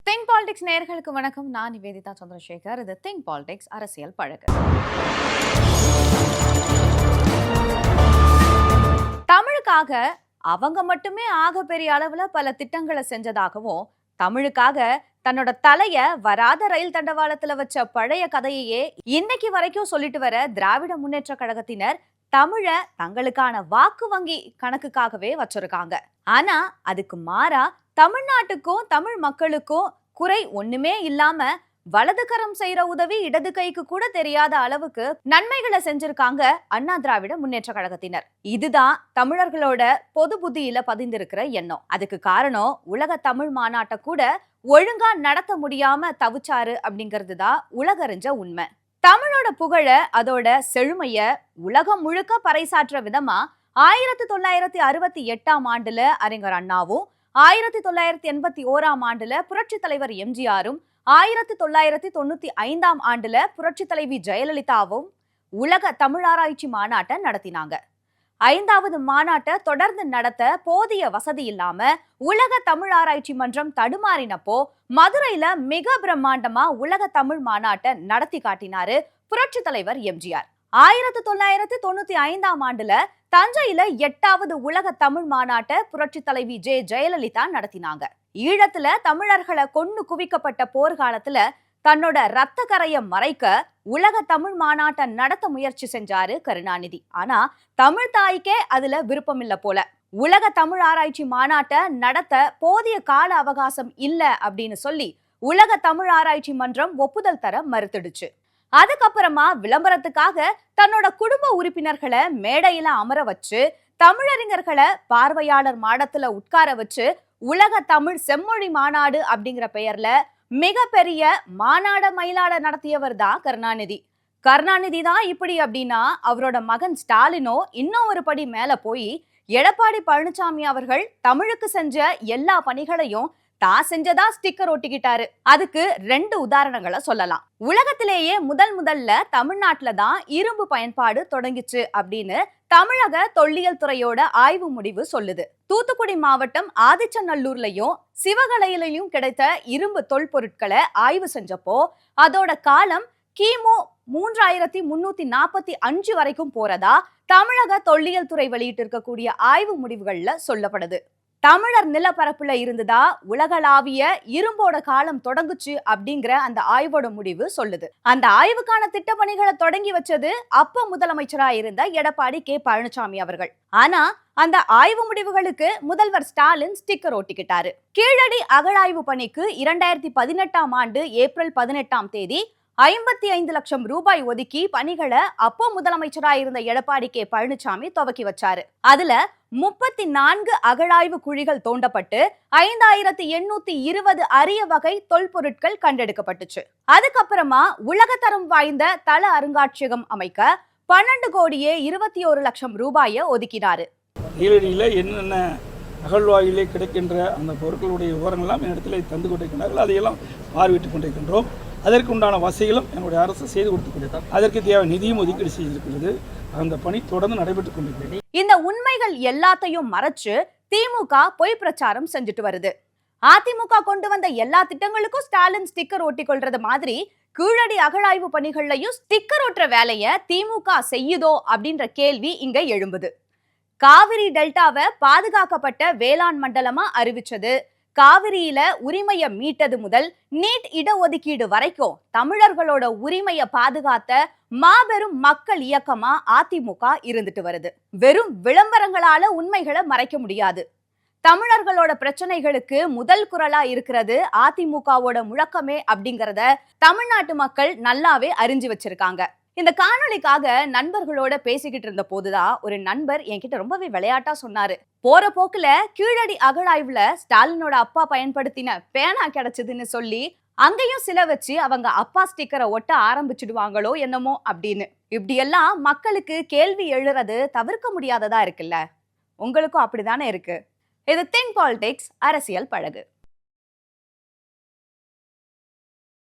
Think politics நேயர்களுக்கு வணக்கம். நான் நிவேதிதா சந்திரசேகர். இது திங்க் பாலிடிக்ஸ் அரசியல் பழகு. தமிழுக்காக அவங்க மட்டுமே ஆக பெரிய அளவுல பல திட்டங்களை செஞ்சதாகவும், தமிழுக்காக தன்னோட தலைய வராத ரயில் தண்டவாளத்துல வச்ச பழைய கதையையே இன்னைக்கு வரைக்கும் சொல்லிட்டு வர திராவிட முன்னேற்ற கழகத்தினர் தமிழ தங்களுக்கான வாக்கு வங்கி கணக்குக்காகவே வச்சிருக்காங்க. ஆனா அதுக்கு மாறா தமிழ்நாட்டுக்கும் தமிழ் மக்களுக்கும் குறை ஒண்ணுமே இல்லாம வலதுகரம் செய்யற உதவி இடது கைக்கு கூட தெரியாத அளவுக்கு நன்மைகளை செஞ்சிருக்காங்க அண்ணா திராவிட முன்னேற்ற கழகத்தினர். இதுதான் தமிழர்களோட பொது புத்தியில பதிந்திருக்கிற எண்ணம். அதுக்கு காரணம் உலக தமிழ் மாநாட்டை கூட ஒழுங்கா நடத்த முடியாம தவிச்சாரு அப்படிங்கிறது தான் உலகறிஞ்ச உண்மை. தமிழோட புகழ அதோட செழுமைய உலகம் முழுக்க பறைசாற்ற விதமா 1968 அறிஞர் அண்ணாவும் 1981 புரட்சி தலைவர் எம்ஜிஆரும் 1995 புரட்சி தலைவி ஜெயலலிதாவும் உலக தமிழாராய்ச்சி மாநாட்டை நடத்தினாங்க. 5வது மாநாட்டை தொடர்ந்து நடத்த போதிய வசதி இல்லாம உலக தமிழ் ஆராய்ச்சி மன்றம் தடுமாறினப்போ மதுரையில மிக பிரம்மாண்டமா உலக தமிழ் மாநாட்டை நடத்தி காட்டினாரு புரட்சி தலைவர் எம்ஜிஆர். 1995 தஞ்சையில 8வது உலக தமிழ் மாநாட்டை புரட்சி தலைவி ஜெயலலிதா நடத்தினாங்க. ஈழத்துல தமிழர்களை கொண்டு குவிக்கப்பட்ட போர்க்காலத்துல தன்னோட ரத்த கரைய மறைக்க உலக தமிழ் மாநாட்டை நடத்த முயற்சி செஞ்சாரு கருணாநிதி. ஆனா தமிழ் தாய்க்கே அதுல விருப்பம் இல்ல போல. உலக தமிழ் ஆராய்ச்சி மாநாட்டை நடத்த போதிய கால அவகாசம் இல்ல அப்படின்னு சொல்லி உலக தமிழ் ஆராய்ச்சி மன்றம் ஒப்புதல் தர மறுத்துடுச்சு. அதுக்கப்புறமா விளம்பரத்துக்காக தன்னோட குடும்ப உறுப்பினர்களை மேடையில அமர வச்சு தமிழறிஞர்களை பார்வையாளர் மாடத்துல உட்கார வச்சு உலக தமிழ் செம்மொழி மாநாடு அப்படிங்கிற பெயர்ல மிகப்பெரிய மாநாட மயிலாட நடத்தியவர் தான் கருணாநிதி. கருணாநிதி தான் இப்படி அப்படின்னா அவரோட மகன் ஸ்டாலினோ இன்னும் ஒரு படி மேல போய் எடப்பாடி பழனிசாமி அவர்கள் தமிழுக்கு செஞ்ச எல்லா பணிகளையும் தான் செஞ்சதா ஸ்டிக்கர் ஒட்டிக்கிட்டாரு. அதுக்கு 2 உதாரணங்களை சொல்லலாம். உலகத்திலேயே முதல்ல தமிழ்நாட்டுல தான் இரும்பு பயன்பாடு தொடங்கிச்சு அப்படின்னு தமிழக தொல்லியல் துறையோட ஆய்வு முடிவு சொல்லுது. தூத்துக்குடி மாவட்டம் ஆதிச்சநல்லூர்லயும் சிவகலையிலையும் கிடைத்த இரும்பு தொல்பொருட்களை ஆய்வு செஞ்சப்போ அதோட காலம் கிமு 3345 வரைக்கும் போறதா தமிழக தொல்லியல் துறை வெளியிட்டு இருக்கக்கூடிய ஆய்வு முடிவுகள்ல சொல்லப்படுது. தமிழர் நிலப்பரப்புல இருந்துதா உலகளாவிய இரும்போட காலம் தொடங்குச்சு அப்படிங்கிற அந்த ஆய்வோட முடிவு சொல்லுது. அந்த ஆய்வுக்கான திட்டப்பணிகளை தொடங்கி வச்சது அப்ப முதலமைச்சரா இருந்த எடப்பாடி பழனிசாமி அவர்கள். ஆனா அந்த ஆய்வு முடிவுகளுக்கு முதல்வர் ஸ்டாலின் ஸ்டிக்கர் ஒட்டிக்கிட்டாரு. கீழடி அகழாய்வு பணிக்கு 2018 ஏப்ரல் 18 55 லட்சம் ரூபாய் ஒதுக்கி பணிகளை அப்போ முதலமைச்சரா இருந்த எடப்பாடி பழனிசாமி துவக்கி வச்சாரு. அதுல 34 அகழாய்வு குழிகள் தோண்டப்பட்டு 5820 அரிய வகை தொல்பொருட்கள் கண்டெடுக்கப்பட்டுச்சு. அதுக்கப்புறமா உலகத்தரம் வாய்ந்த தள அருங்காட்சியகம் அமைக்க 12,21 லட்சம் ரூபாயை ஒதுக்கினாரு. கீழடியில என்னென்ன அகழ்வாயிலே கிடைக்கின்ற அந்த பொருட்களுடைய விவரங்கள்லாம் என்னிடத்தில் தந்து கொண்டிருக்கிறார்கள். அதையெல்லாம் பார்வையிட்டுக் கொண்டிருக்கின்றோம். அதற்கு உண்டான வசதிகளும் என்னுடைய அரசு செய்து கொடுத்துக் கொண்டிருக்கிறது. அதற்கு தேவை நிதியும் ஒதுக்கீடு செய்திருக்கிறது. அந்த பணி தொடர்ந்து நடைபெற்றுக் கொண்டிருக்கிறது. இந்த உண்மைகள் எல்லாத்தையும் மறைச்சு திமுக பொய் பிரச்சாரம் செஞ்சுட்டு வருது. அதிமுக கொண்டு வந்த எல்லா திட்டங்களுக்கும் ஸ்டாலின் ஸ்டிக்கர் ஒட்டி கொள்றது மாதிரி கீழடி அகழாய்வு பணிகள்லையும் ஸ்டிக்கர் ஒட்டுற வேலைய திமுக செய்யுதோ அப்படின்ற கேள்வி இங்க எழும்புது. காவிரி டெல்டாவை பாதுகாக்கப்பட்ட வேளாண் மண்டலமா அறிவிச்சது, காவிரியில உரிமையை மீட்டது முதல் நீட் இடஒதுக்கீடு வரைக்கும் தமிழர்களோட உரிமையை பாதுகாத்த மாபெரும் மக்கள் இயக்கமா அதிமுக இருந்துட்டு வருது. வெறும் விளம்பரங்களால உண்மைகளை மறைக்க முடியாது. தமிழர்களோட பிரச்சனைகளுக்கு முதல் குரலா இருக்கிறது அதிமுகவோட முழக்கமே அப்படிங்கறத தமிழ்நாட்டு மக்கள் நல்லாவே அறிஞ்சு வச்சிருக்காங்க. இந்த காணொலிக்காக நண்பர்களோட பேசிக்கிட்டு இருந்த போதுதான் ஒரு நண்பர் என்கிட்ட ரொம்பவே விளையாட்டா சொன்னாரு, போற போக்குல கீழடி அகழாய்வுல ஸ்டாலினோட அப்பா பயன்படுத்தின பேனா கிடைச்சதுன்னு சொல்லி அங்கேயும் சில வச்சு அவங்க அப்பா ஸ்டிக்கரை ஒட்ட ஆரம்பிச்சிடுவாங்களோ என்னமோ அப்படின்னு. இப்படியெல்லாம் மக்களுக்கு கேள்வி எழுறது தவிர்க்க முடியாததா இருக்குல்ல. உங்களுக்கும் அப்படிதானே இருக்கு. இது திங்க் பாலிடிக்ஸ் அரசியல் பழகு.